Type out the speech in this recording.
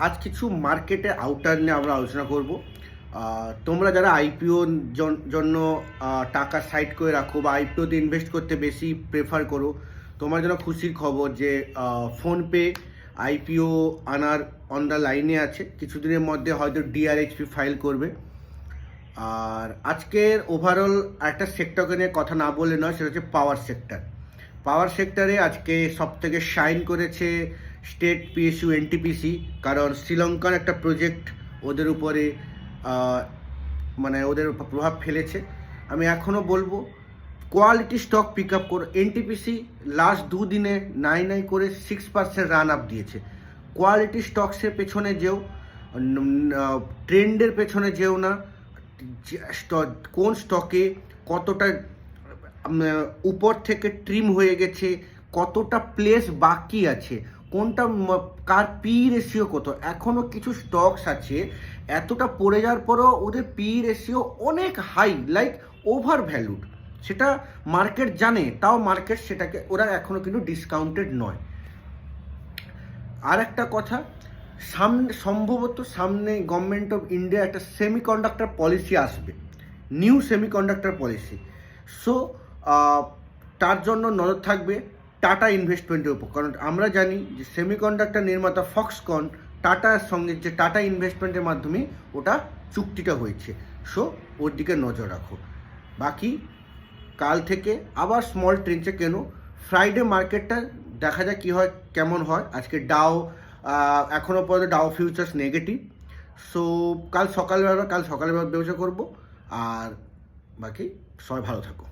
আজ কিছু মার্কেটে আউটার নিয়ে আমরা আলোচনা করব। তোমরা যারা আইপিও জন্য টাকা সাইড করে রাখো বা আইপিওতে ইনভেস্ট করতে বেশি প্রেফার করো, তোমার জন্য খুশির খবর যে ফোনপে আইপিও আনার অন দ্য লাইনে আছে। কিছুদিনের মধ্যে হয়তো ডিআরএইচপি ফাইল করবে। আর আজকের ওভারঅল একটা সেক্টরকে নিয়ে কথা না বললে নয়, সেটা হচ্ছে পাওয়ার সেক্টর। পাওয়ার সেক্টরে আজকে সবথেকে শাইন করেছে স্টেট পিএসইউ এনটিপিসি, কারণ শ্রীলঙ্কার একটা প্রজেক্ট ওদের উপরে মানে ওদের উপর প্রভাব ফেলেছে। আমি এখনও বলবো কোয়ালিটি স্টক পিক আপ করো। এনটিপিসি লাস্ট দুদিনে নাই করে 6% রান আপ দিয়েছে। কোয়ালিটি স্টকসের পেছনে যেও, ট্রেন্ডের পেছনে যেও না। কোন স্টকে কতটা উপর থেকে ট্রিম হয়ে গেছে, কতটা প্লেস বাকি আছে, কোনটা কার পি রেশিও কত। এখনও কিছু স্টকস আছে এতটা পড়ে যাওয়ার পরও ওদের পি রেশিও অনেক হাই, লাইক ওভার ভ্যালুড। সেটা মার্কেট জানে, তাও মার্কেট সেটাকে, ওরা এখনও কিন্তু ডিসকাউন্টেড নয়। আর একটা কথা, সম্ভবত সামনে গভর্নমেন্ট অফ ইন্ডিয়া একটা সেমিকন্ডাক্টর পলিসি আসবে, নিউ সেমিকন্ডাক্টর পলিসি। সো তার জন্য নজর থাকবে টাটা ইনভেস্টমেন্টের উপর, কারণ আমরা জানি যে সেমিকন্ডাক্টর নির্মাতা ফক্সকন টাটার সঙ্গে যে টাটা ইনভেস্টমেন্টের মাধ্যমে ওটা চুক্তিটা হয়েছে। সো ওর দিকে নজর রাখো। বাকি কাল থেকে আবার স্মল ট্রেঞ্চে কেন, ফ্রাইডে মার্কেটটা দেখা যাক কী হয়, কেমন হয়। আজকে ডাও এখনও পর্যন্ত ডাও ফিউচার্স নেগেটিভ। সো কাল সকালবেলা ব্যবসা করব। আর বাকি সবাই ভালো থাকো।